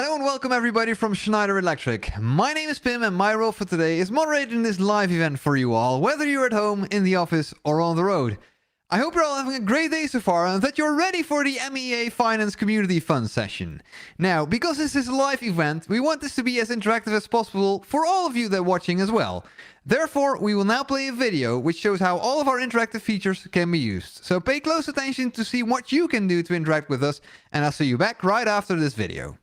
Hello and welcome everybody from Schneider Electric. My name is Pim and my role for today is moderating this live event for you all, whether you're at home, in the office or on the road. I hope you're all having a great day so far and that you're ready for the MEA Finance Community Fun session. Now, because this is a live event, we want this to be as interactive as possible for all of you that are watching as well. Therefore, we will now play a video which shows how all of our interactive features can be used. So pay close attention to see what you can do to interact with us, and I'll see you back right after this video.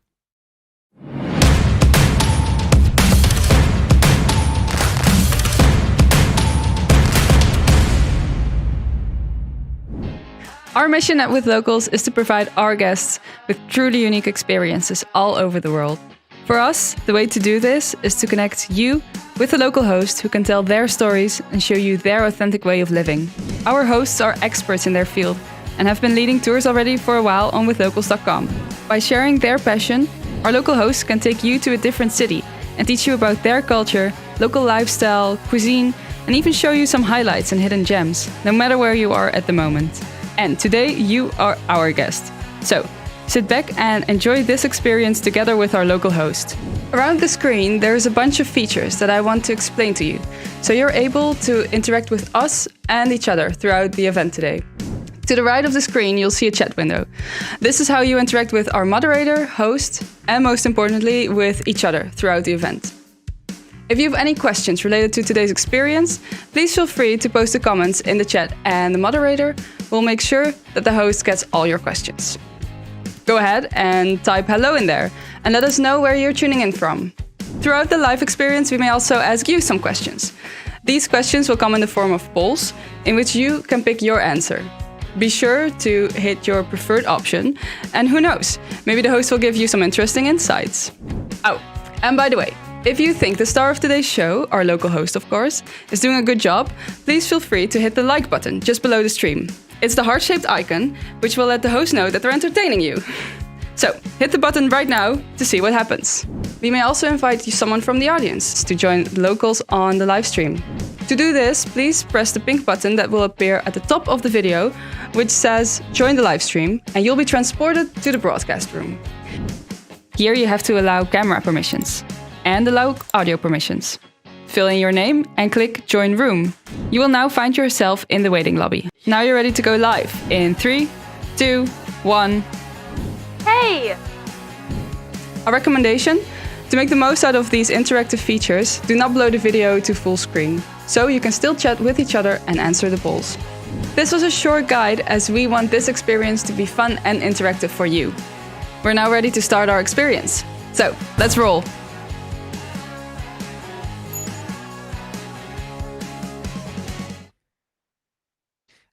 Our mission at With Locals is to provide our guests with truly unique experiences all over the world. For us, the way to do this is to connect you with a local host who can tell their stories and show you their authentic way of living. Our hosts are experts in their field and have been leading tours already for a while on withlocals.com. By sharing their passion, our local hosts can take you to a different city and teach you about their culture, local lifestyle, cuisine, and even show you some highlights and hidden gems, no matter where you are at the moment. And today, you are our guest. So, sit back and enjoy this experience together with our local host. Around the screen, there's a bunch of features that I want to explain to you, so you're able to interact with us and each other throughout the event today. To the right of the screen, you'll see a chat window. This is how you interact with our moderator, host, and most importantly, with each other throughout the event. If you have any questions related to today's experience, please feel free to post the comments in the chat and the moderator will make sure that the host gets all your questions. Go ahead and type hello in there and let us know where you're tuning in from. Throughout the live experience, we may also ask you some questions. These questions will come in the form of polls in which you can pick your answer. Be sure to hit your preferred option, and who knows, maybe the host will give you some interesting insights. Oh, and by the way, if you think the star of today's show, our local host of course, is doing a good job, please feel free to hit the like button just below the stream. It's the heart-shaped icon, which will let the host know that they're entertaining you. So, hit the button right now to see what happens. We may also invite someone from the audience to join locals on the live stream. To do this, please press the pink button that will appear at the top of the video, which says join the live stream, and you'll be transported to the broadcast room. Here you have to allow camera permissions and allow audio permissions. Fill in your name and click join room. You will now find yourself in the waiting lobby. Now you're ready to go live in 3, 2, 1. Hey! A recommendation? To make the most out of these interactive features, do not blow the video to full screen, so you can still chat with each other and answer the polls. This was a short guide as we want this experience to be fun and interactive for you. We're now ready to start our experience. So, let's roll!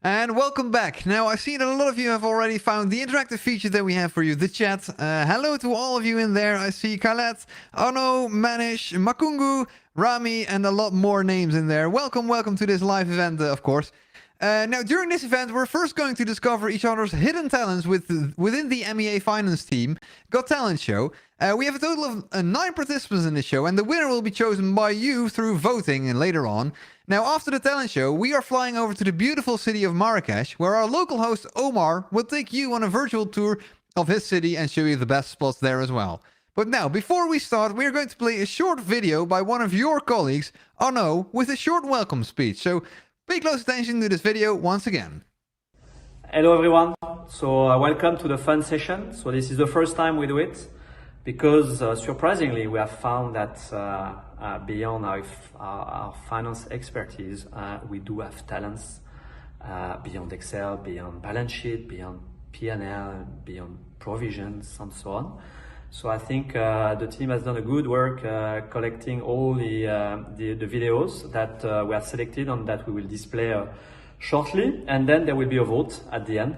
And welcome back. Now, I've seen that a lot of you have already found the interactive feature that we have for you, the chat. Hello to all of you in there. I see Khaled, Arno, Manish, Makungu, Rami, and a lot more names in there. Welcome to this live event, of course. Now, during this event, we're first going to discover each other's hidden talents within the MEA Finance team Got Talent show. We have a total of 9 participants in the show, and the winner will be chosen by you through voting and later on. Now, after the talent show, we are flying over to the beautiful city of Marrakesh, where our local host Omar will take you on a virtual tour of his city and show you the best spots there as well. But now, before we start, we are going to play a short video by one of your colleagues, Arno, with a short welcome speech. So, pay close attention to this video once again. Hello everyone, so welcome to the fun session. So this is the first time we do it because surprisingly we have found that beyond our finance expertise, we do have talents beyond Excel, beyond balance sheet, beyond P&L, beyond provisions and so on. So I think the team has done a good work collecting all the videos that we have selected and that we will display shortly, and then there will be a vote at the end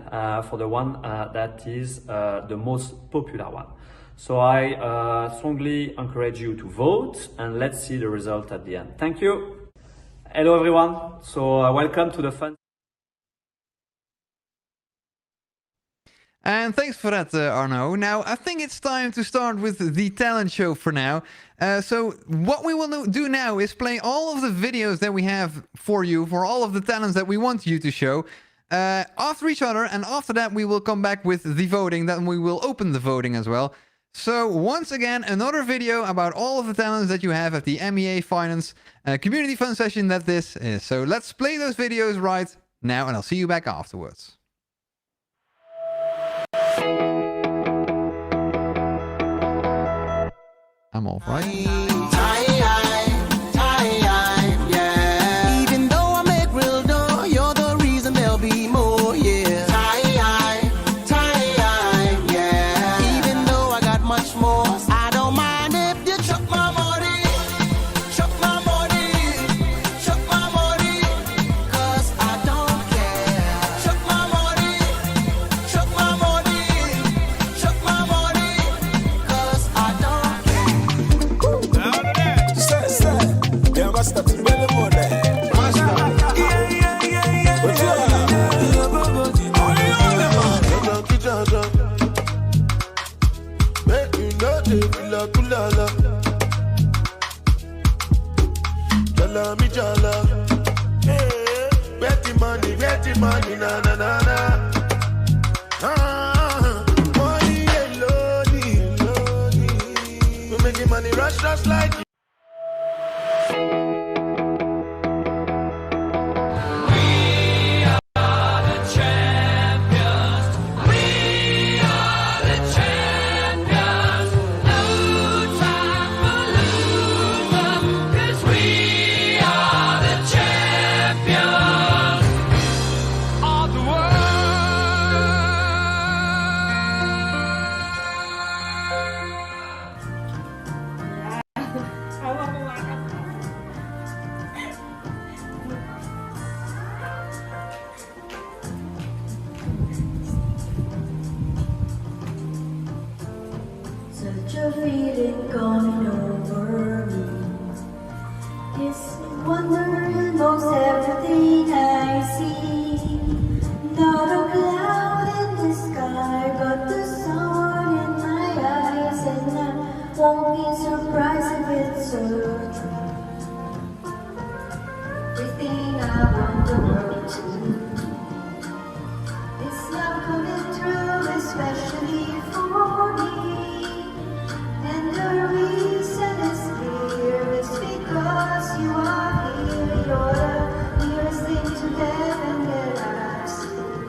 for the one that is the most popular one. So I strongly encourage you to vote, and let's see the result at the end. Thank you. Hello everyone, so welcome to the fun. And thanks for that, Arno. Now, I think it's time to start with the talent show for now. So what we will do now is play all of the videos that we have for you, for all of the talents that we want you to show, after each other. And after that, we will come back with the voting. Then we will open the voting as well. So once again, another video about all of the talents that you have at the MEA Finance Community Fun Session that this is. So let's play those videos right now and I'll see you back afterwards. I'm off, right? Even though I make real dough, you're the reason there'll be more, yeah. Yeah. Even though I got much more, I don't mind if you chuck my money, chuck my money, chuck my money, 'cause I don't care. Chuck my money, chuck my money, chuck my money, 'cause I don't care. Yeah, basta ti belle money. Basta. Make you know the kula kulala. Jala mi jala. Betty money, na na na na. Money alone. We making money rush like. Such a feeling coming over me. It's wondering most everything I see. Not a cloud in the sky, but the sun in my eyes, and I won't be surprised if it's a dream. Everything I want the world to. It's not coming true, especially for me. And the reason is clear, it's because you are here. You're the nearest thing to heaven that I've seen.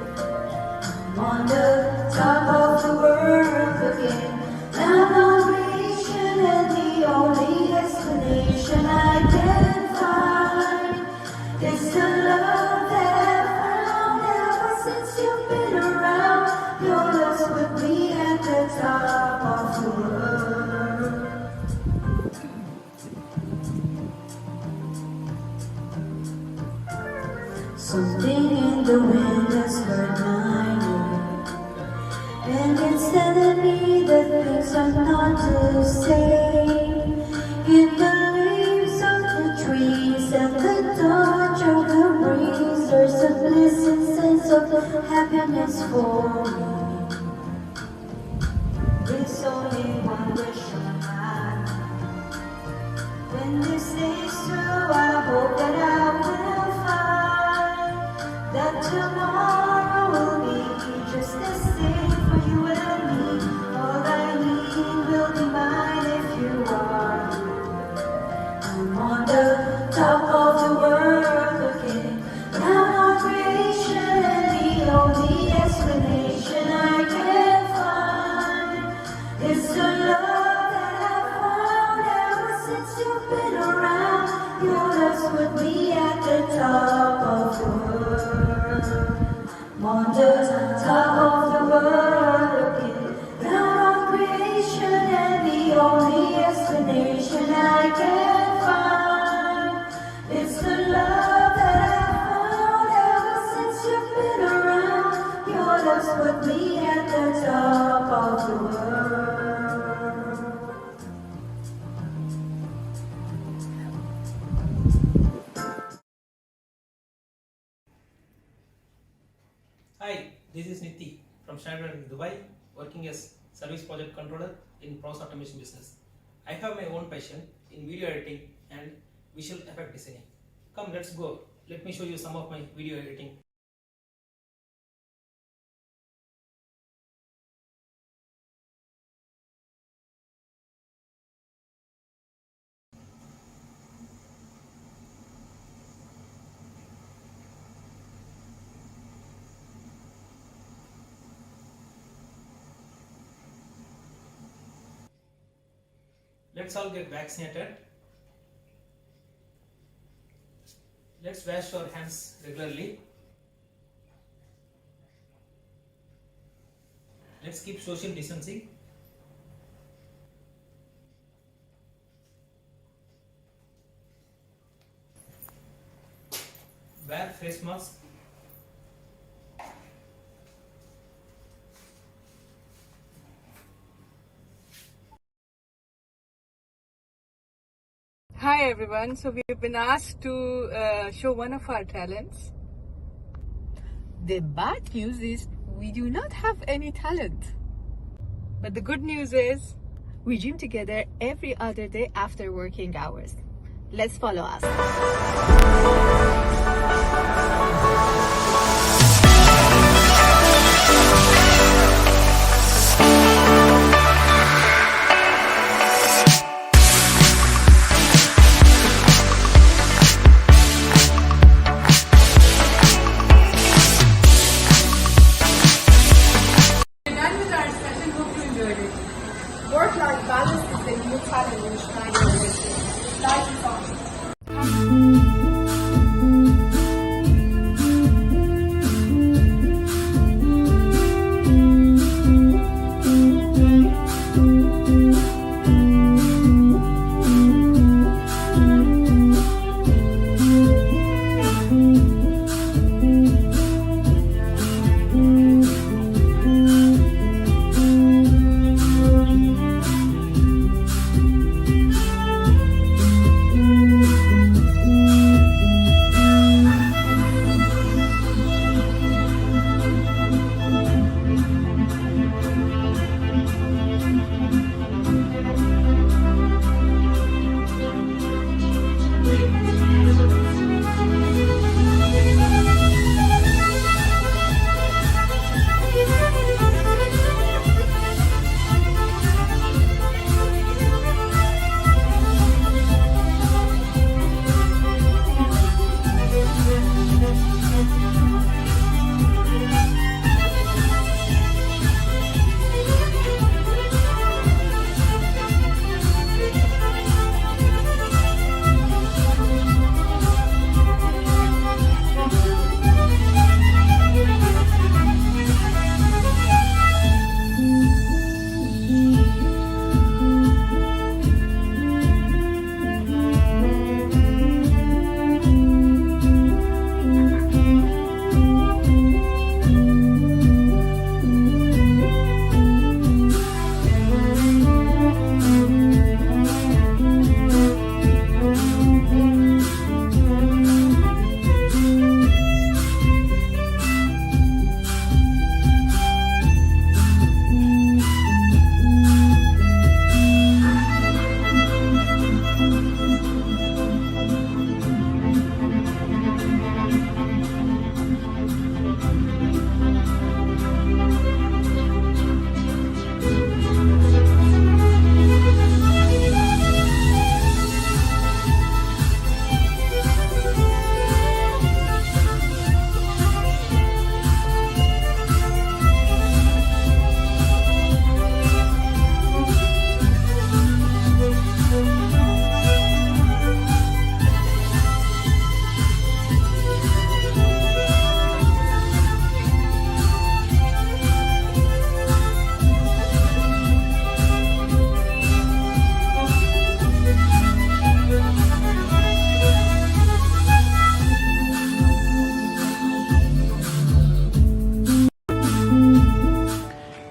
I'm on the top of the world looking down on creation, and the only explanation I can find is the love that I've found ever since you've been around. You're lost with me at the top of the world. Something in the wind has hurt my ear, and it's telling me that things are not the same. In the leaves of the trees and the touch of the breeze, there's a bliss and sense of happiness for me. It's only one wish of mine. When this day's through, I hope that I will find that tomorrow will be just the same for you and me. All I need will be mine if you are. I'm on the top of the world looking down on creation, and the only explanation I can find is the love that I found ever since you've been around. You're lost with me at the top of the world. I'm on the top of the world looking down on creation, and the only explanation I can find is the love that I found ever since you've been around. You're lost with me at the top of the world. Hi, this is Niti from Schneider in Dubai, working as service project controller in process automation business. I have my own passion in video editing and visual effect designing. Come, let's go. Let me show you some of my video editing. Let's all get vaccinated. Let's wash our hands regularly. Let's keep social distancing. Wear face mask. Hi everyone, so we've been asked to show one of our talents. The bad news is we do not have any talent. But the good news is we gym together every other day after working hours. Let's follow us. We're done with our session. Hope you enjoyed it. Work-life balance is the new challenge in Schneider Electric. Life is on.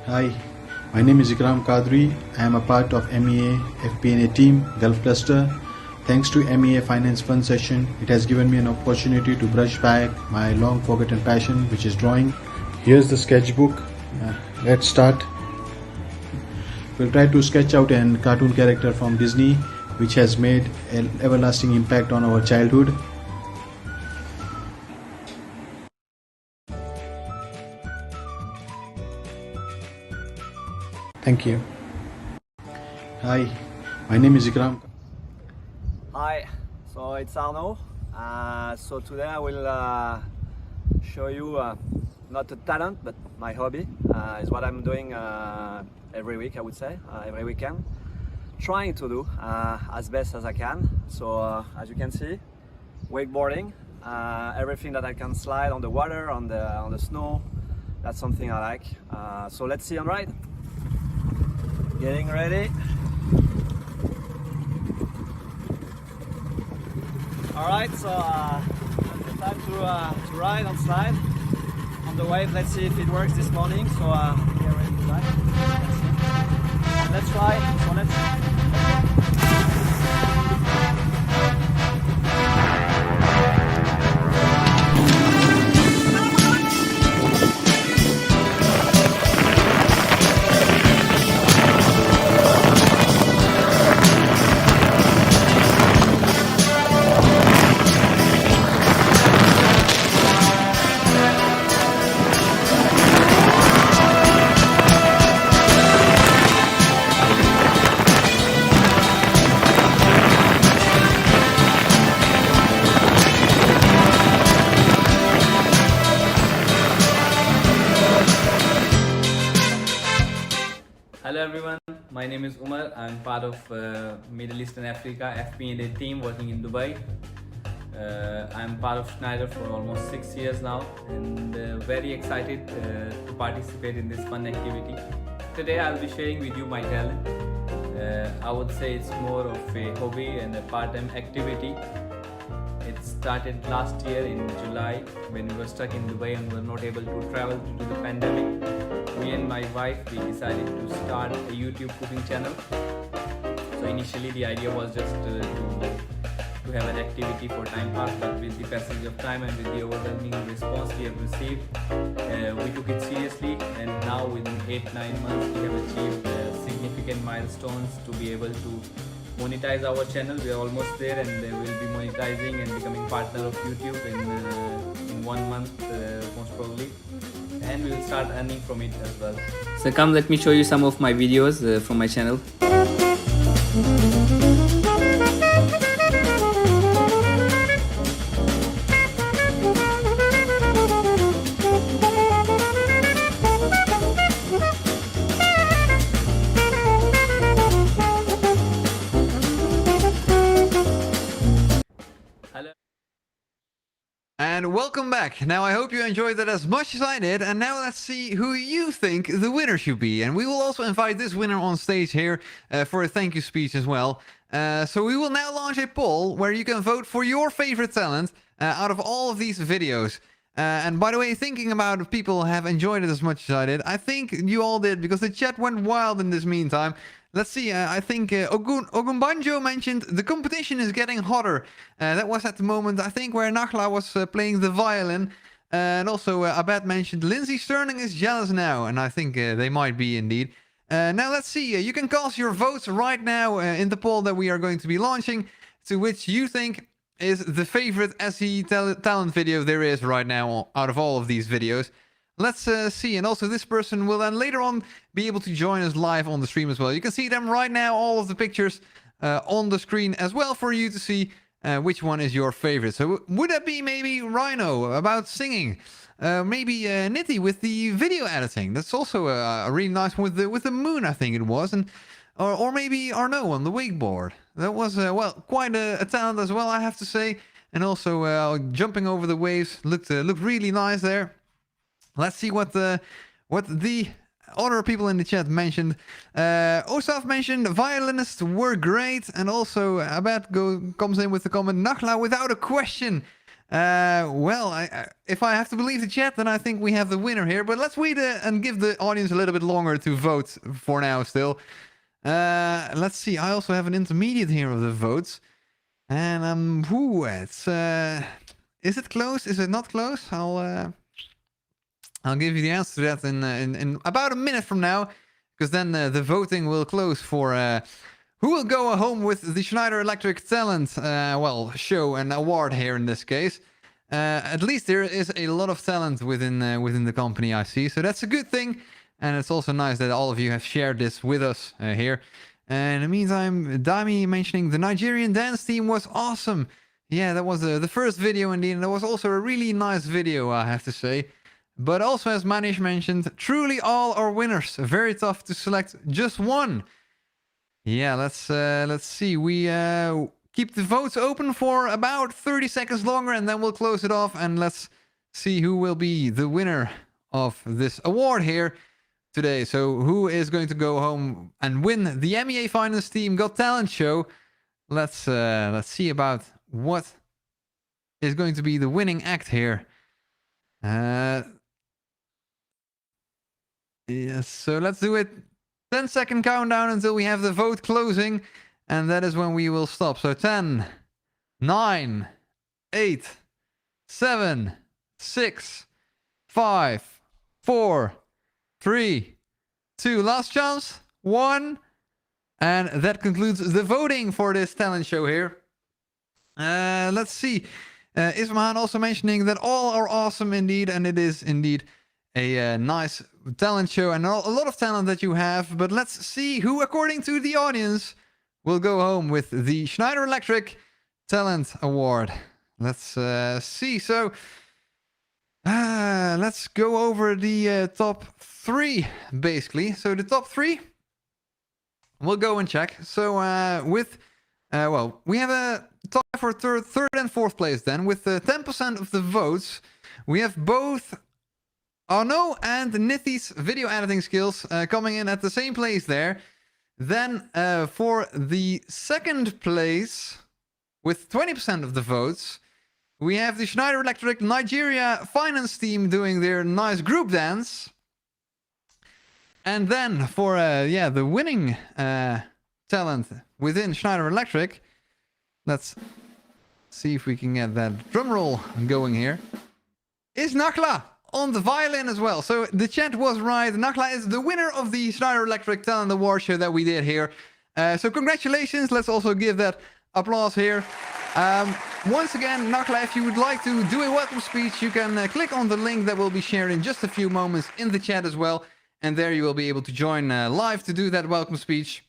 Hi, my name is Ikram Qadri. I am a part of MEA FP&A team, Gulf Cluster. Thanks to MEA Finance Fund session, it has given me an opportunity to brush back my long forgotten passion, which is drawing. Here's the sketchbook. Let's start. We'll try to sketch out a cartoon character from Disney, which has made an everlasting impact on our childhood. Thank you. Hi, my name is Ikram. Hi, so it's Arnaud. So today I will show you not a talent, but my hobby is what I'm doing every week, I would say, every weekend. trying to do as best as I can. So as you can see, wakeboarding, everything that I can slide on the water, on the snow, that's something I like. So let's see on ride. Getting ready. All right, so it's time to ride on slide on the wave. Let's see if it works this morning. So get ready to ride. Let's try. So let's. Hello everyone, my name is Umar. I'm part of Middle East and Africa FP&A team working in Dubai. I'm part of Schneider for almost 6 years now and very excited to participate in this fun activity. Today I'll be sharing with you my talent. I would say it's more of a hobby and a part-time activity. It started last year in July when we were stuck in Dubai and were not able to travel due to the pandemic. Me and my wife, we decided to start a YouTube cooking channel. So initially the idea was just to have an activity for time pass, but with the passage of time and with the overwhelming response we have received, we took it seriously, and now within 8-9 months we have achieved significant milestones to be able to monetize our channel. We are almost there, and we'll be monetizing and becoming partner of YouTube in 1 month most probably, and we will start earning from it as well. So come, let me show you some of my videos from my channel. And welcome back. Now I hope you enjoyed that as much as I did, and now let's see who you think the winner should be. And we will also invite this winner on stage here for a thank you speech as well. So we will now launch a poll where you can vote for your favorite talent out of all of these videos. And by the way, thinking about if people have enjoyed it as much as I did, I think you all did, because the chat went wild in this meantime. Let's see, I think Ogunbanjo mentioned the competition is getting hotter. That was at the moment, I think, where Nakhla was playing the violin. And also Abed mentioned Lindsay Sterling is jealous now. And I think they might be indeed. Now let's see, you can cast your votes right now in the poll that we are going to be launching, to which you think is the favorite SE talent video there is right now out of all of these videos. Let's see. And also this person will then later on be able to join us live on the stream as well. You can see them right now, all of the pictures on the screen as well, for you to see which one is your favorite. So would that be maybe Rhino about singing? Maybe Nitty with the video editing. That's also a really nice one with the moon, I think it was. And or maybe Arnaud on the wakeboard. That was well, quite a talent as well, I have to say. And also jumping over the waves looked really nice there. Let's see what the other people in the chat mentioned. Osaf mentioned violinists were great, and also Abed comes in with the comment, Nakhla without a question. Well, if I have to believe the chat, then I think we have the winner here. But let's wait and give the audience a little bit longer to vote for now still. Let's see. I also have an intermediate here of the votes. And it's is it close? Is it not close? I'll give you the answer to that in about a minute from now, because then the voting will close for who will go home with the Schneider Electric Talent show and award here in this case. At least there is a lot of talent within the company, I see, so that's a good thing. And it's also nice that all of you have shared this with us here. And in the meantime, Dami mentioning the Nigerian dance team was awesome. Yeah, that was the first video indeed, and that was also a really nice video, I have to say. But also, as Manish mentioned, truly all are winners. Very tough to select just one. Yeah, let's see. We keep the votes open for about 30 seconds longer, and then we'll close it off. And let's see who will be the winner of this award here today. So who is going to go home and win the MEA Finance Team Got Talent show? Let's see about what is going to be the winning act here. Yes, so let's do it. 10-second countdown until we have the vote closing, and that is when we will stop. So 10, 9, 8, 7, 6, 5, 4, 3, 2, last chance, 1. And that concludes the voting for this talent show here. Let's see. Ismahan also mentioning that all are awesome indeed, and it is indeed a nice talent show and a lot of talent that you have. But let's see who, according to the audience, will go home with the Schneider Electric Talent Award. Let's see. So let's go over the top 3, basically. So the top 3, we'll go and check. So well, we have a tie for third and fourth place then. With 10% of the votes, we have both Arno and Nithi's video editing skills coming in at the same place there. Then for the second place, with 20% of the votes, we have the Schneider Electric Nigeria finance team doing their nice group dance. And then for the winning talent within Schneider Electric, let's see if we can get that drum roll going here, is Nakla on the violin as well. So the chat was right. Nakla is the winner of the Schneider Electric Talent Award show that we did here. So congratulations. Let's also give that applause here. Once again, Nakla, if you would like to do a welcome speech, you can click on the link that will be shared in just a few moments in the chat as well. And there you will be able to join live to do that welcome speech.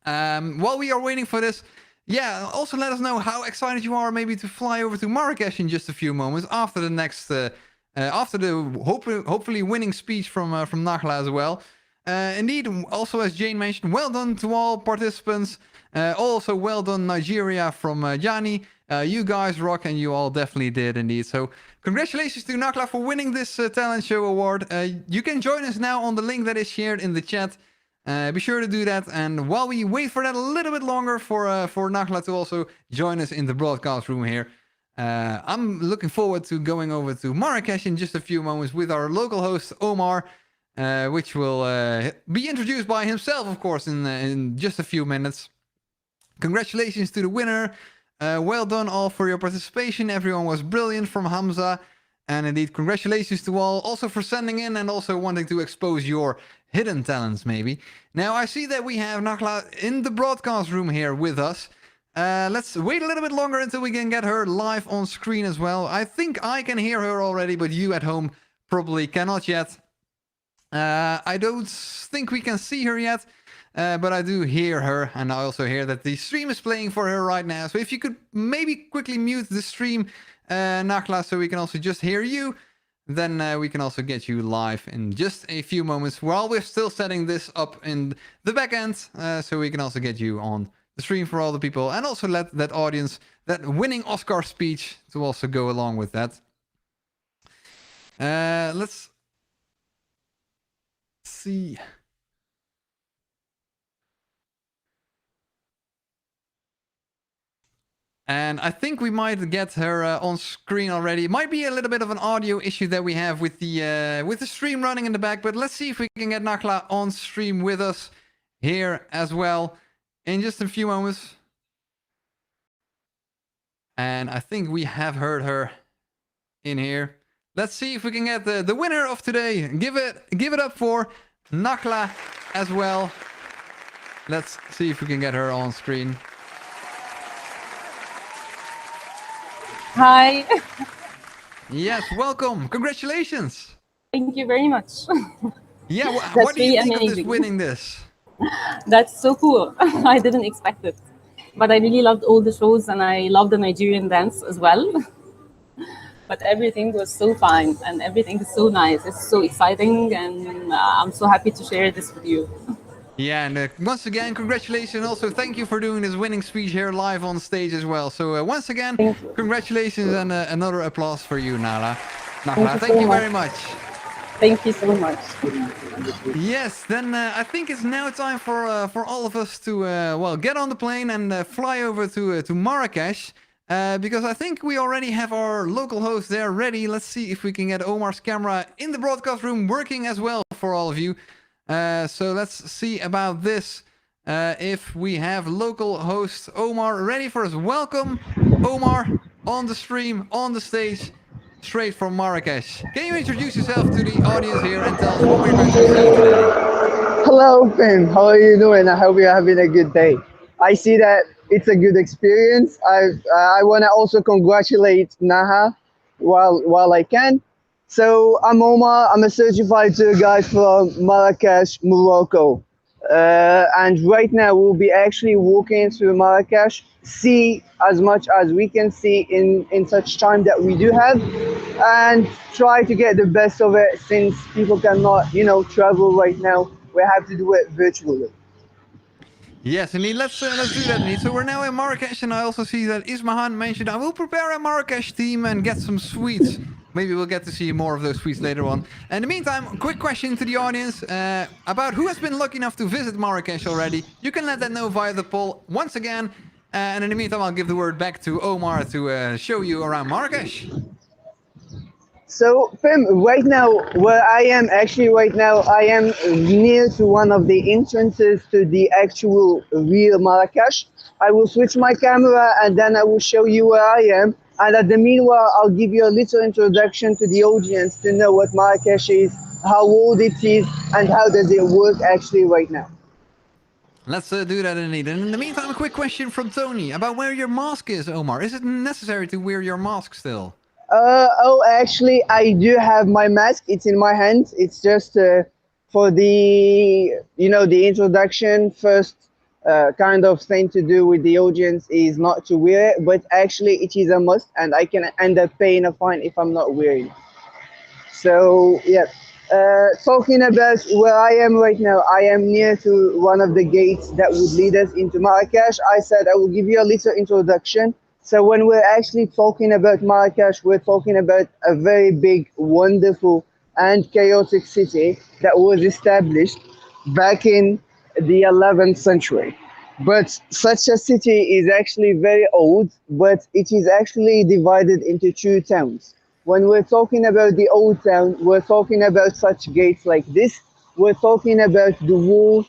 While we are waiting for this, yeah, also let us know how excited you are maybe to fly over to Marrakesh in just a few moments after the next, after the hopefully winning speech from Nakla as well. Indeed, also as Jane mentioned, well done to all participants. Also well done Nigeria from Yanni. You guys rock, and you all definitely did indeed. So congratulations to Nakla for winning this talent show award. You can join us now on the link that is shared in the chat. Be sure to do that. And while we wait for that a little bit longer for Nakla to also join us in the broadcast room here, I'm looking forward to going over to Marrakesh in just a few moments with our local host Omar, which will be introduced by himself, of course, in just a few minutes. Congratulations to the winner. Well done all for your participation. Everyone was brilliant from Hamza. And indeed, congratulations to all also for sending in and also wanting to expose your hidden talents, maybe. Now, I see that we have Nakla in the broadcast room here with us. Let's wait a little bit longer until we can get her live on screen as well. I think I can hear her already, but you at home probably cannot yet. I don't think we can see her yet. But I do hear her, and I also hear that the stream is playing for her right now. So if you could maybe quickly mute the stream, Nakla, so we can also just hear you, then we can also get you live in just a few moments while we're still setting this up in the back end, so we can also get you on the stream for all the people, and also let that audience, that winning Oscar speech, to also go along with that. Let's see. And I think we might get her on screen already. It might be a little bit of an audio issue that we have with the stream running in the back, but let's see if we can get Nakla on stream with us here as well in just a few moments. And I think we have heard her in here. Let's see if we can get the winner of today. Give it up for Nakla as well. Let's see if we can get her on screen. Hi. Yes, welcome. Congratulations. Thank you very much. Yeah, That's what do you really think of this, amazing. winning this? That's so cool. I didn't expect it. But I really loved all the shows, and I loved the Nigerian dance as well. But everything was so fine, and everything is so nice. It's so exciting, and I'm so happy to share this with you. Yeah, and once again, congratulations. Also, thank you for doing this winning speech here live on stage as well. So once again, Thank you. congratulations and another applause for you, Nala. Thank you Thank so you much. very much. Thank you so much. Yes, then I think it's now time for all of us to well get on the plane and fly over to Marrakesh. Because I think we already have our local host there ready. Let's see if we can get Omar's camera in the broadcast room working as well for all of you. So let's see about this. If we have local host Omar ready for us. Welcome, Omar, on the stream, on the stage, straight from Marrakesh. Can you introduce yourself to the audience here and tell us what we're going to be seeing today? Hello, Ben. How are you doing? I hope you're having a good day. I see that it's a good experience. I want to also congratulate Naha while I can. So I'm Omar. I'm a certified tour guide from Marrakesh, Morocco. And right now we'll be actually walking through Marrakesh, see as much as we can see in such time that we do have, and try to get the best of it since people cannot, travel right now. We have to do it virtually. Yes, indeed. Let's do that, indeed. So we're now in Marrakesh, and I also see that Ismahan mentioned I will prepare a Marrakesh team and get some sweets. Maybe we'll get to see more of those sweets later on. In the meantime, quick question to the audience about who has been lucky enough to visit Marrakesh already. You can let that know via the poll once again. And in the meantime, I'll give the word back to Omar to show you around Marrakesh. So, Pim, right now, where I am actually right now, I am near to one of the entrances to the actual real Marrakesh. I will switch my camera and then I will show you where I am. And at the meanwhile, I'll give you a little introduction to the audience to know what Marrakesh is, how old it is, and how does it work actually right now. Let's do that indeed. And in the meantime, a quick question from Tony about where your mask is, Omar. Is it necessary to wear your mask still? Actually, I do have my mask. It's in my hand. It's just for the, the introduction first kind of thing to do with the audience is not to wear it, but actually it is a must, and I can end up paying a fine if I'm not wearing it. So, yeah. Talking about where I am right now, I am near to one of the gates that would lead us into Marrakesh. I said I will give you a little introduction. So when we're actually talking about Marrakesh, we're talking about a very big, wonderful, and chaotic city that was established back in the 11th century. But such a city is actually very old, but it is actually divided into two towns. When we're talking about the old town, we're talking about such gates like this. We're talking about the wall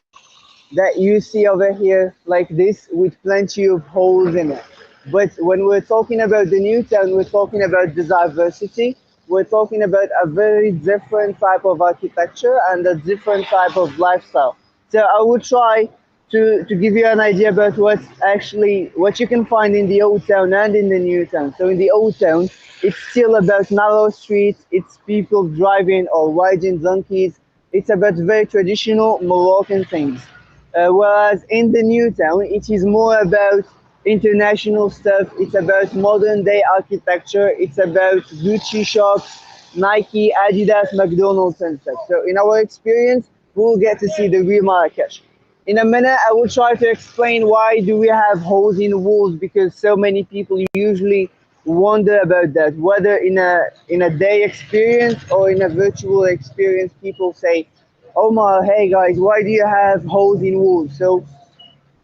that you see over here like this with plenty of holes in it. But when we're talking about the new town, we're talking about the diversity. We're talking about a very different type of architecture and a different type of lifestyle. So I will try to give you an idea about what you can find in the old town and in the new town. So in the old town, it's still about narrow streets, it's people driving or riding donkeys. It's about very traditional Moroccan things. Whereas in the new town, it is more about international stuff. It's about modern day architecture. It's about Gucci shops, Nike, Adidas, McDonald's and stuff. So in our experience, we'll get to see the real Marrakesh. In a minute, I will try to explain why do we have holes in the walls, because so many people usually wonder about that. Whether in a day experience or in a virtual experience, people say, Omar, hey guys, why do you have holes in walls? So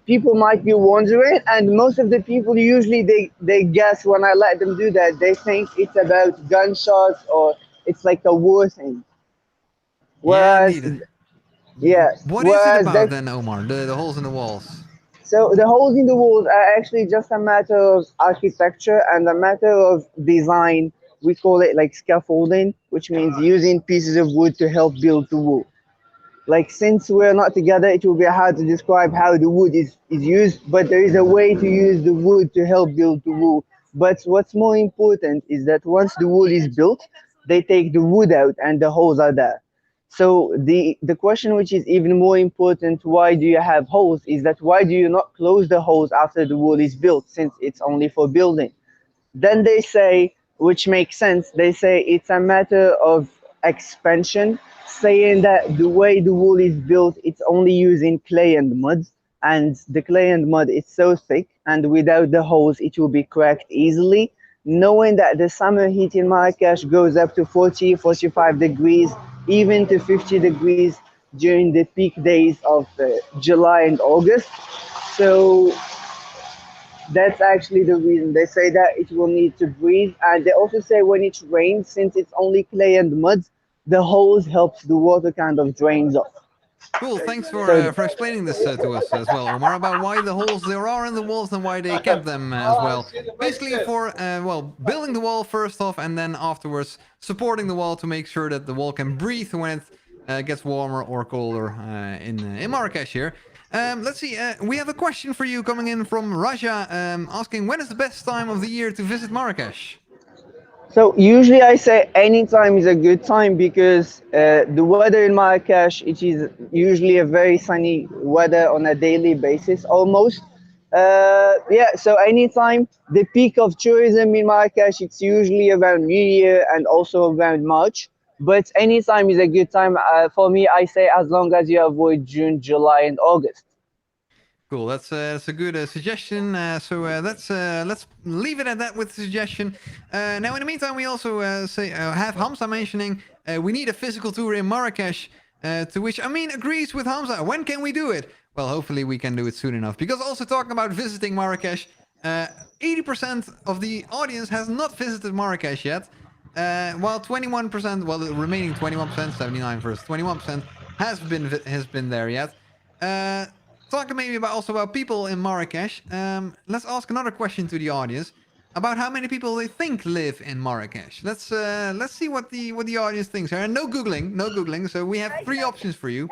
people might be wondering, and most of the people usually they guess when I let them do that. They think it's about gunshots or it's like a war thing. Whereas, What is it about then, Omar? The holes in the walls? So the holes in the walls are actually just a matter of architecture and a matter of design. We call it like scaffolding, which means using pieces of wood to help build the wall. Like, since we're not together, it will be hard to describe how the wood is used, but there is a way to use the wood to help build the wall. But what's more important is that once the wall is built, they take the wood out and the holes are there. So the question which is even more important, why do you have holes, is that why do you not close the holes after the wall is built, since it's only for building? Then they say, which makes sense, they say it's a matter of expansion. saying that the way the wall is built, it's only using clay and mud, and the clay and mud is so thick, and without the holes, it will be cracked easily. Knowing that the summer heat in Marrakesh goes up to 40, 45 degrees, even to 50 degrees during the peak days of July and August. So that's actually the reason. They say that it will need to breathe, and they also say when it rains, since it's only clay and mud, the hose helps the water kind of drains off. Cool, thanks for explaining this to us as well, Omar, about why the holes there are in the walls and why they kept them as well. Basically for, well, building the wall first off, and then afterwards supporting the wall to make sure that the wall can breathe when it gets warmer or colder in Marrakesh here. Let's see, we have a question for you coming in from Raja, asking when is the best time of the year to visit Marrakesh? So usually I say any time is a good time because the weather in Marrakesh, it is usually a very sunny weather on a daily basis almost. Yeah, so anytime. The peak of tourism in Marrakesh, it's usually around New Year and also around March. But anytime is a good time. For me, I say as long as you avoid June, July, and August. Cool, that's a good suggestion. So let's leave it at that with the suggestion. Now, in the meantime, we also have Hamza mentioning we need a physical tour in Marrakesh. To which Amin agrees with Hamza. When can we do it? Well, hopefully we can do it soon enough. Because also talking about visiting Marrakesh, 80% of the audience has not visited Marrakesh yet. While 21%, well, the remaining 21%, 79 versus 21%, has been there yet. Talking maybe about people in Marrakesh. Let's ask another question to the audience about how many people they think live in Marrakesh. Let's see what the audience thinks here. And no googling. So we have 3 options for you: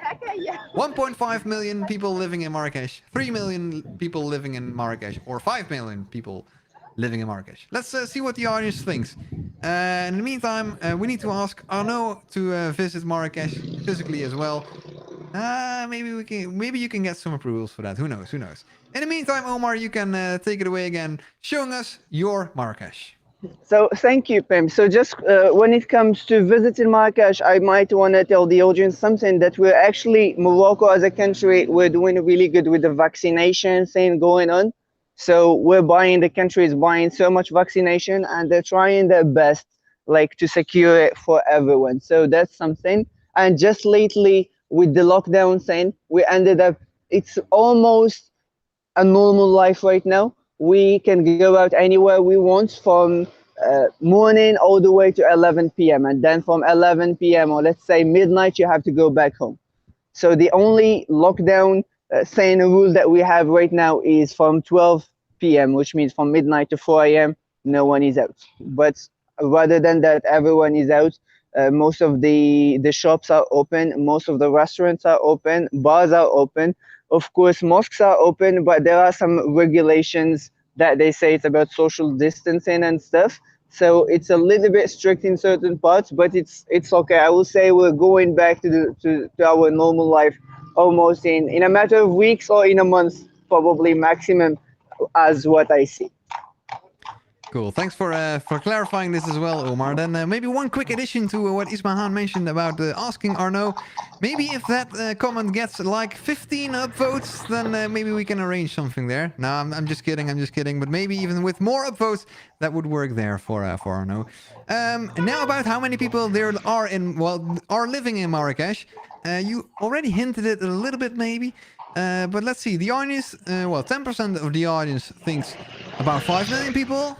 1.5 million people living in Marrakesh, 3 million people living in Marrakesh, or 5 million people living in Marrakesh. Let's see what the audience thinks. In the meantime, we need to ask Arnaud to visit Marrakesh physically as well. Maybe you can get some approvals for that. Who knows? In the meantime, Omar, you can take it away again, showing us your Marrakesh. So thank you, Pim. So just when it comes to visiting Marrakesh, I might want to tell the audience something that we're actually, Morocco as a country, we're doing really good with the vaccination thing going on. So the country is buying so much vaccination, and they're trying their best like to secure it for everyone. So that's something. And just lately with the lockdown thing, we ended up, it's almost a normal life right now. We can go out anywhere we want from morning all the way to 11 p.m. And then from 11 p.m. or let's say midnight, you have to go back home. So the only lockdown rule that we have right now is from 12 p.m., which means from midnight to 4 a.m., no one is out. But rather than that, everyone is out. Most of the shops are open, most of the restaurants are open, bars are open. Of course, mosques are open, but there are some regulations that they say it's about social distancing and stuff. So it's a little bit strict in certain parts, but it's okay. I will say we're going back to our normal life almost in a matter of weeks or in a month, probably maximum, as what I see. Cool. Thanks for clarifying this as well, Omar. Then maybe one quick addition to what Ismahan mentioned about asking Arnaud. Maybe if that comment gets like 15 upvotes, then maybe we can arrange something there. No, I'm just kidding. But maybe even with more upvotes, that would work there for Arnaud. Now about how many people there are living in Marrakesh. You already hinted it a little bit, maybe. But let's see. The audience, 10% of the audience thinks about 5 million people.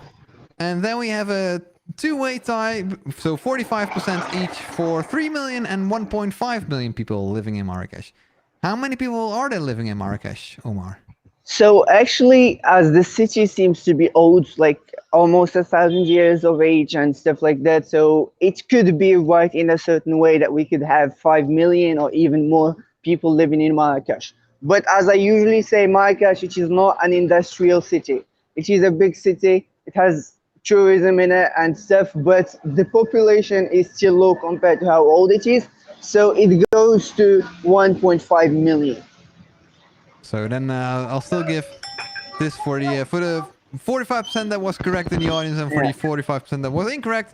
And then we have a two-way tie, so 45% each for 3 million and 1.5 million people living in Marrakesh. How many people are there living in Marrakesh, Omar? So actually, as the city seems to be old, like almost 1,000 years of age and stuff like that, so it could be right in a certain way that we could have 5 million or even more people living in Marrakesh. But as I usually say, Marrakesh, it is not an industrial city. It is a big city. It has tourism in it and stuff, but the population is still low compared to how old it is. So it goes to 1.5 million. So then I'll still give this for the 45% that was correct in the audience and for the 45% that was incorrect.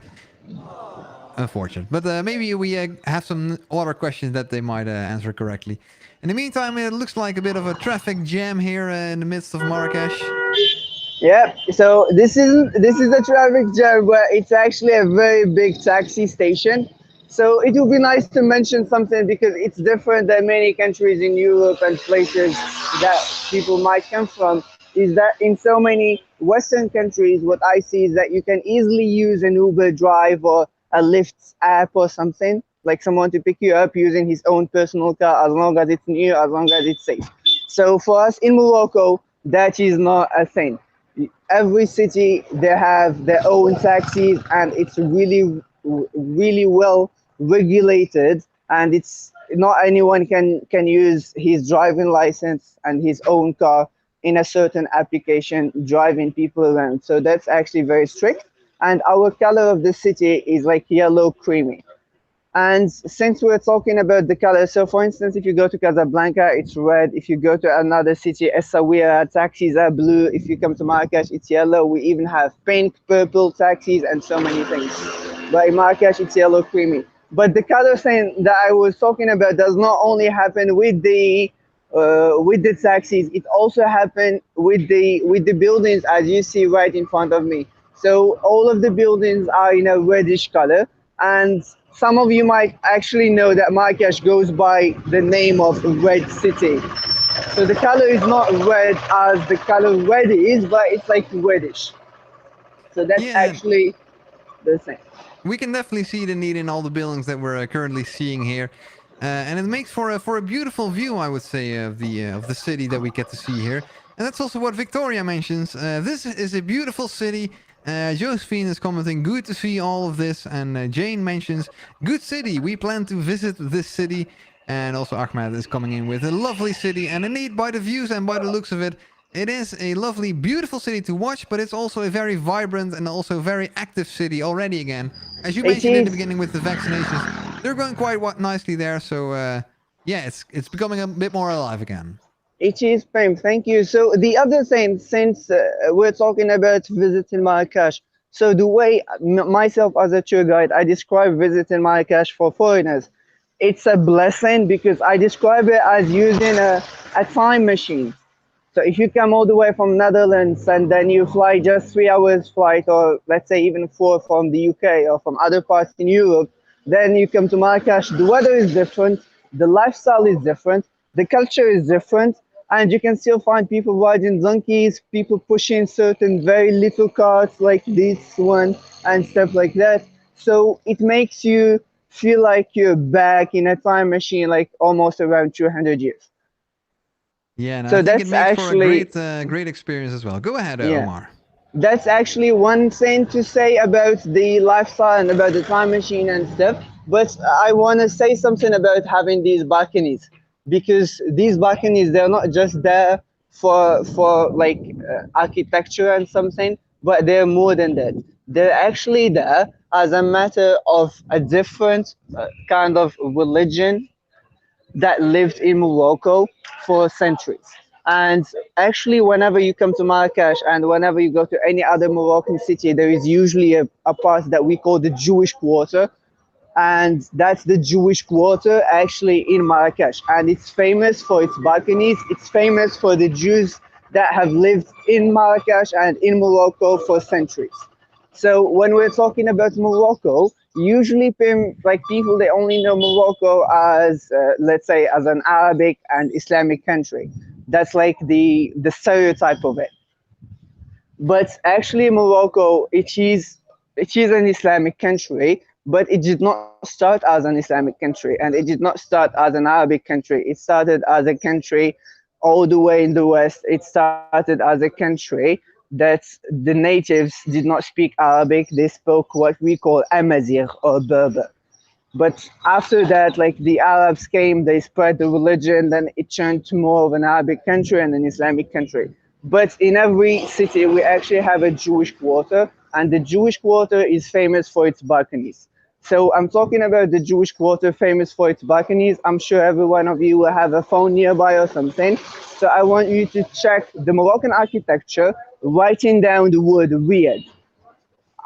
unfortunate. But maybe we have some other questions that they might answer correctly. In the meantime, it looks like a bit of a traffic jam here in the midst of Marrakesh. Yep. So this is a traffic jam, but it's actually a very big taxi station. So it would be nice to mention something because it's different than many countries in Europe and places that people might come from. Is that in so many Western countries, what I see is that you can easily use an Uber Drive or a Lyft app or something, like someone to pick you up using his own personal car, as long as it's near, as long as it's safe. So for us in Morocco, that is not a thing. Every city, they have their own taxis, and it's really, really well regulated, and it's not anyone can use his driving license and his own car in a certain application driving people around. So that's actually very strict. And our color of the city is like yellow creamy. And since we're talking about the color, so for instance, if you go to Casablanca, it's red. If you go to another city, Essaouira, taxis are blue. If you come to Marrakesh, it's yellow. We even have pink, purple taxis and so many things. But in Marrakesh, it's yellow creamy. But the color thing that I was talking about does not only happen with the taxis, it also happened with the buildings, as you see right in front of me. So all of the buildings are in a reddish color, and some of you might actually know that Marrakesh goes by the name of Red City. So the color is not red as the color red is, but it's like reddish. So that's actually the thing. We can definitely see the need in all the buildings that we're currently seeing here. And it makes for a beautiful view, I would say, of the city that we get to see here. And that's also what Victoria mentions. This is a beautiful city. Josephine is commenting, good to see all of this. And Jane mentions, good city. We plan to visit this city. And also Ahmed is coming in with a lovely city. And indeed, by the views and by the looks of it, it is a lovely, beautiful city to watch. But it's also a very vibrant and also very active city already again. As you mentioned in the beginning with the vaccinations, they're going quite nicely there. So yeah, it's becoming a bit more alive again. It is, Pam. Thank you. So the other thing, since we're talking about visiting Marrakesh, so the way myself as a tour guide, I describe visiting Marrakesh for foreigners, it's a blessing because I describe it as using a time machine. So if you come all the way from Netherlands and then you fly just 3 hours flight, or let's say even 4 from the UK or from other parts in Europe, then you come to Marrakesh, the weather is different, the lifestyle is different, the culture is different, and you can still find people riding donkeys, people pushing certain very little carts like this one and stuff like that. So it makes you feel like you're back in a time machine, like almost around 200 years. Yeah, and so I think it makes actually for a great experience as well. Go ahead, yeah. Omar. That's actually one thing to say about the lifestyle and about the time machine and stuff. But I want to say something about having these balconies, because these balconies, they're not just there for like architecture and something, but they're more than that. They're actually there as a matter of a different kind of religion that lived in Morocco for centuries. And actually, whenever you come to Marrakesh and whenever you go to any other Moroccan city, there is usually a part that we call the Jewish Quarter. And that's the Jewish Quarter actually in Marrakesh. And it's famous for its balconies. It's famous for the Jews that have lived in Marrakesh and in Morocco for centuries. So when we're talking about Morocco, usually like people, they only know Morocco as, let's say, as an Arabic and Islamic country. That's like the stereotype of it. But actually Morocco, it is an Islamic country, but it did not start as an Islamic country, and it did not start as an Arabic country. It started as a country all the way in the West. It started as a country that the natives did not speak Arabic. They spoke what we call Amazigh or Berber. But after that, like the Arabs came, they spread the religion, then it turned to more of an Arabic country and an Islamic country. But in every city, we actually have a Jewish Quarter, and the Jewish Quarter is famous for its balconies. So I'm talking about the Jewish Quarter famous for its balconies. I'm sure every one of you will have a phone nearby or something. So I want you to check the Moroccan architecture, writing down the word Riyadh.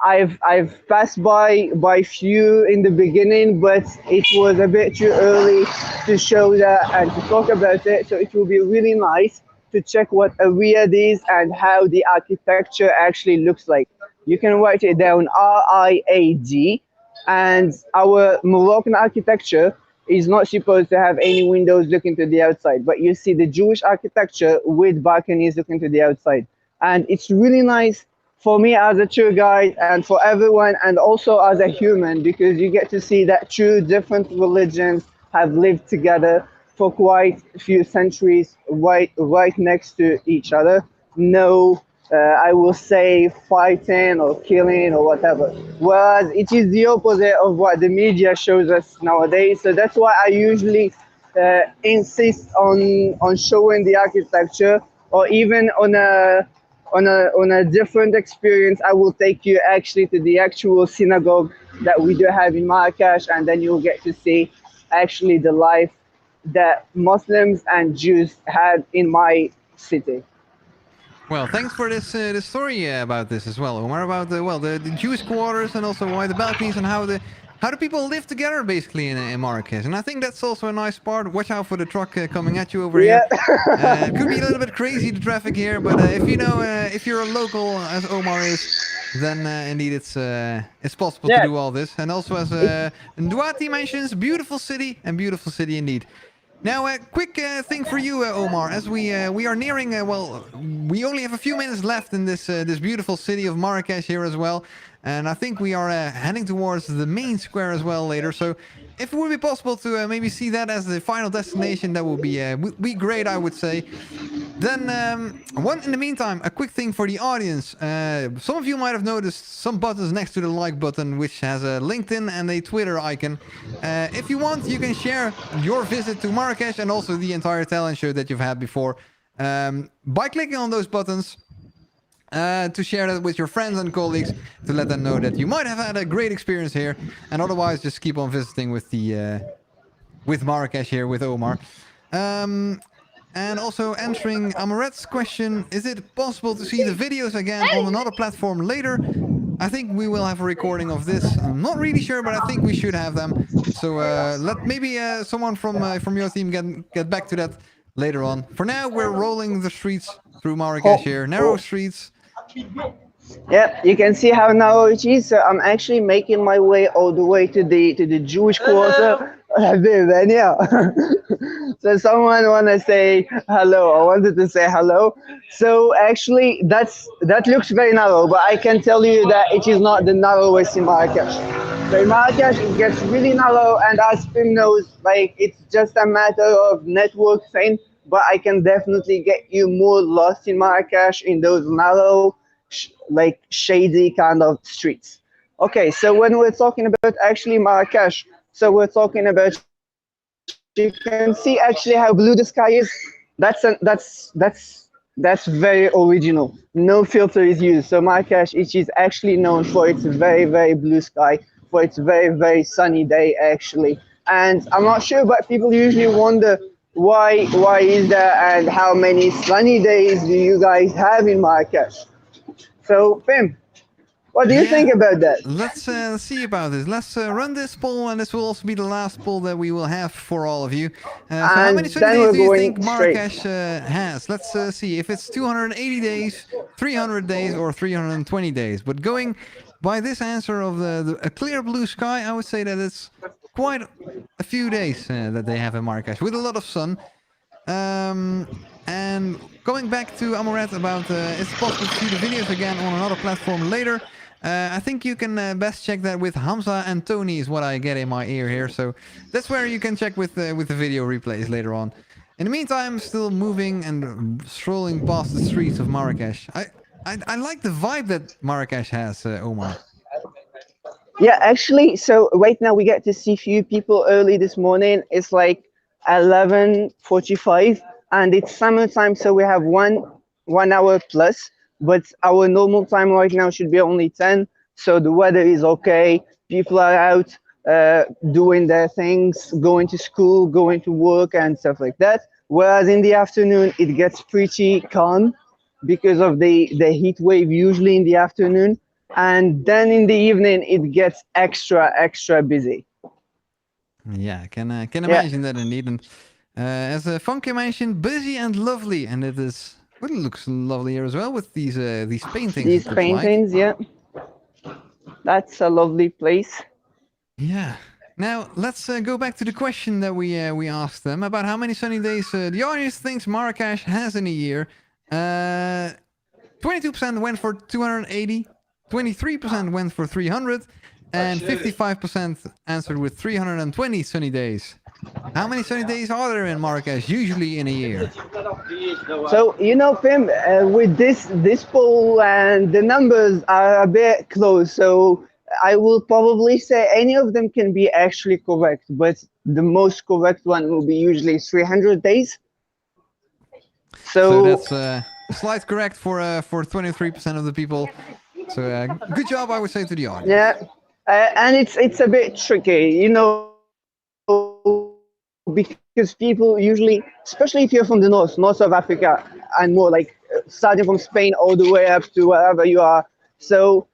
I've passed by few in the beginning, but it was a bit too early to show that and to talk about it. So it will be really nice to check what a Riyadh is and how the architecture actually looks like. You can write it down, RIAD, and our Moroccan architecture is not supposed to have any windows looking to the outside, but you see the Jewish architecture with balconies looking to the outside. And it's really nice for me as a tour guide and for everyone, and also as a human, because you get to see that two different religions have lived together for quite a few centuries right next to each other. No, I will say fighting or killing or whatever. Whereas it is the opposite of what the media shows us nowadays. So that's why I usually insist on showing the architecture, or even on a different experience. I will take you actually to the actual synagogue that we do have in Marrakesh, and then you'll get to see actually the life that Muslims and Jews had in my city. Well, thanks for this story about this as well, Omar, about the Jewish quarters, and also why the balconies, and how the people live together basically in Marrakesh. And I think that's also a nice part. Watch out for the truck coming at you over here. It could be a little bit crazy, the traffic here, but if you're a local as Omar is, then indeed it's possible to do all this. And also, as Ndouati mentions, beautiful city indeed. Now, a quick thing for you, Omar, as we are nearing, we only have a few minutes left in this beautiful city of Marrakesh here as well. And I think we are heading towards the main square as well later. So if it would be possible to maybe see that as the final destination, that would be great, I would say. Then, in the meantime, a quick thing for the audience. Some of you might have noticed some buttons next to the like button, which has a LinkedIn and a Twitter icon. If you want, you can share your visit to Marrakesh and also the entire talent show that you've had before by clicking on those buttons. To share that with your friends and colleagues, to let them know that you might have had a great experience here, and otherwise just keep on visiting with Marrakesh here with Omar. And also answering Amaret's question, is it possible to see the videos again on another platform later? I think we will have a recording of this. I'm not really sure, but I think we should have them. So let maybe someone from your team get back to that later on. For now, we're rolling the streets through Marrakesh here, narrow streets. Yeah, you can see how narrow it is. So I'm actually making my way all the way to the Jewish quarter. So someone wanna say hello. I wanted to say hello. So actually, that looks very narrow, but I can tell you that it is not the narrowest in Marrakesh. So in Marrakesh, it gets really narrow, and as Pim knows, like, it's just a matter of network thing. But I can definitely get you more lost in Marrakesh in those narrow, like shady kind of streets. Okay, so when we're talking about actually Marrakesh, so we're talking about, you can see actually how blue the sky is. That's very original. No filter is used. So Marrakesh, it is actually known for its very, very blue sky, for its very, very sunny day actually. And I'm not sure, but people usually wonder, why is that, and how many sunny days do you guys have in Marrakesh? So, Pim, what do you think about that? Let's see about this. Let's run this poll, and this will also be the last poll that we will have for all of you. So how many sunny days do you think Marrakesh has? Let's see if it's 280 days, 300 days, or 320 days. But going by this answer of a clear blue sky, I would say that it's quite a few days that they have in Marrakesh with a lot of sun. And going back to Amaret about it's possible to see the videos again on another platform later. I think you can best check that with Hamza and Tony is what I get in my ear here. So that's where you can check with the video replays later on. In the meantime, still moving and strolling past the streets of Marrakesh. I like the vibe that Marrakesh has, Omar. Yeah, actually, so right now we get to see few people early this morning. It's like 11:45, and it's summertime, so we have one hour plus. But our normal time right now should be only 10, so the weather is okay. People are out doing their things, going to school, going to work, and stuff like that. Whereas in the afternoon, it gets pretty calm because of the heat wave usually in the afternoon. and then in the evening it gets extra busy. Yeah, can imagine that indeed. And as Funky mentioned, busy and lovely, and it is. Well, it looks lovely here as well with these paintings. These it looks paintings, yeah, that's a lovely place. Yeah. Now let's go back to the question that we asked them about how many sunny days the audience thinks Marrakesh has in a year. 22% went for 280, 23% went for 300, and 55% answered with 320 sunny days. How many sunny days are there in Marrakesh usually in a year? So Pim, with this poll and the numbers are a bit close, so I will probably say any of them can be actually correct, but the most correct one will be usually 300 days. So that's slight correct for 23% of the people. So good job, I would say, to the audience. Yeah, and it's a bit tricky, because people usually, especially if you're from the north of Africa, and more like starting from Spain all the way up to wherever you are, so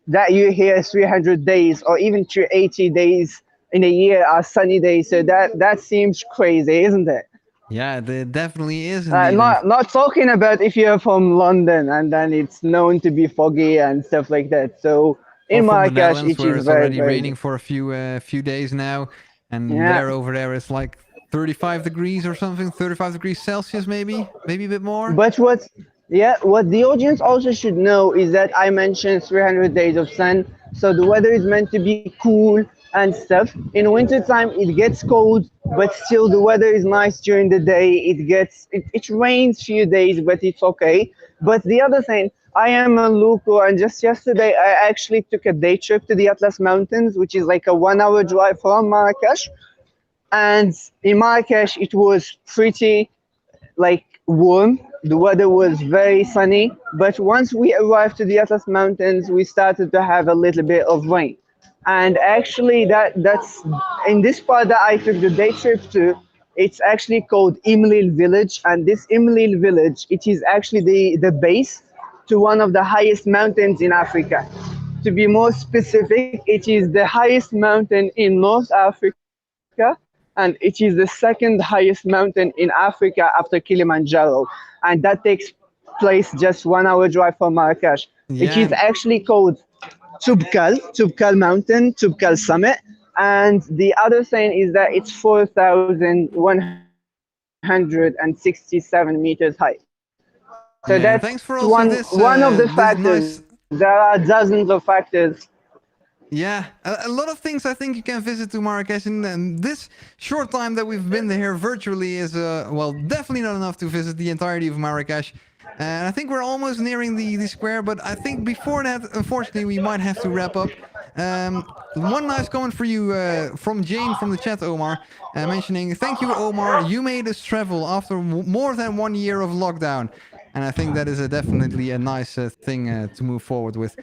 that you hear 300 days or even 280 days in a year are sunny days, so that seems crazy, isn't it? Yeah, it definitely is. Not talking about if you're from London and then it's known to be foggy and stuff like that. So in Marrakesh, it where is it's very, already very raining for a few days now, and over there it's like 35 degrees or something, 35 degrees Celsius maybe a bit more. But what the audience also should know is that I mentioned 300 days of sun, so the weather is meant to be cool and stuff. In wintertime it gets cold, but still the weather is nice during the day. It rains few days, but it's okay. But the other thing, I am a local, and just yesterday I actually took a day trip to the Atlas Mountains, which is like a 1-hour drive from Marrakesh. And in Marrakesh it was pretty warm. The weather was very sunny, but once we arrived to the Atlas Mountains we started to have a little bit of rain. And actually that's in this part that I took the day trip to, it's actually called Imlil village, and this Imlil village, it is actually the base to one of the highest mountains in Africa. To be more specific, it is the highest mountain in North Africa, and it is the second highest mountain in Africa after Kilimanjaro, and that takes place just 1-hour drive from Marrakesh. Yeah. It is actually called Toubkal Mountain, Toubkal Summit, and the other thing is that it's 4,167 meters high. So that's thanks for also one of the factors. Nice... There are dozens of factors. Yeah, a lot of things I think you can visit to Marrakesh, and this short time that we've been here virtually is, definitely not enough to visit the entirety of Marrakesh. And I think we're almost nearing the square, but I think before that, unfortunately, we might have to wrap up. One nice comment for you from Jane from the chat, Omar, mentioning, thank you, Omar, you made us travel after more than 1 year of lockdown. And I think that is definitely a nice thing to move forward with.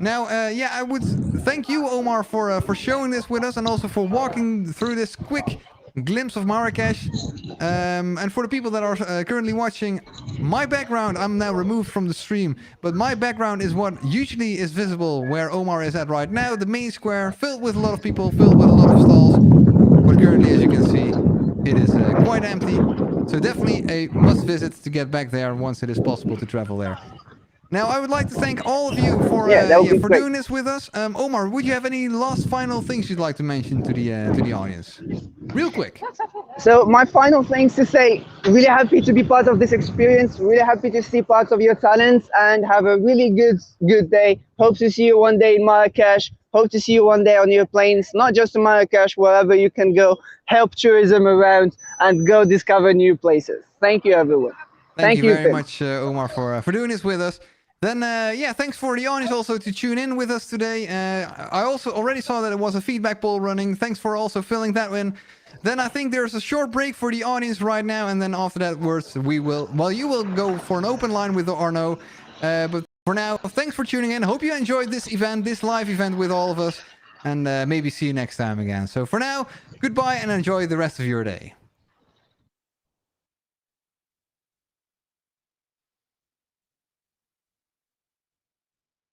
Now, I would thank you, Omar, for showing this with us and also for walking through this quick glimpse of Marrakesh. And for the people that are currently watching, my background, I'm now removed from the stream, but my background is what usually is visible where Omar is at right now, the main square, filled with a lot of people, filled with a lot of stalls. But currently, as you can see, it is quite empty. So definitely a must visit to get back there once it is possible to travel there. Now, I would like to thank all of you for doing this with us. Omar, would you have any last final things you'd like to mention to the audience? Real quick. So my final things to say, really happy to be part of this experience, really happy to see parts of your talents, and have a really good day. Hope to see you one day in Marrakesh. Hope to see you one day on your planes, not just in Marrakesh, wherever you can go, help tourism around and go discover new places. Thank you, everyone. Thank you very much, Omar, for doing this with us. Then, thanks for the audience also to tune in with us today. I also already saw that it was a feedback poll running. Thanks for also filling that in. Then I think there's a short break for the audience right now, and then after that, you will go for an open line with Arno. But for now, thanks for tuning in. Hope you enjoyed this event, this live event with all of us, and maybe see you next time again. So for now, goodbye and enjoy the rest of your day.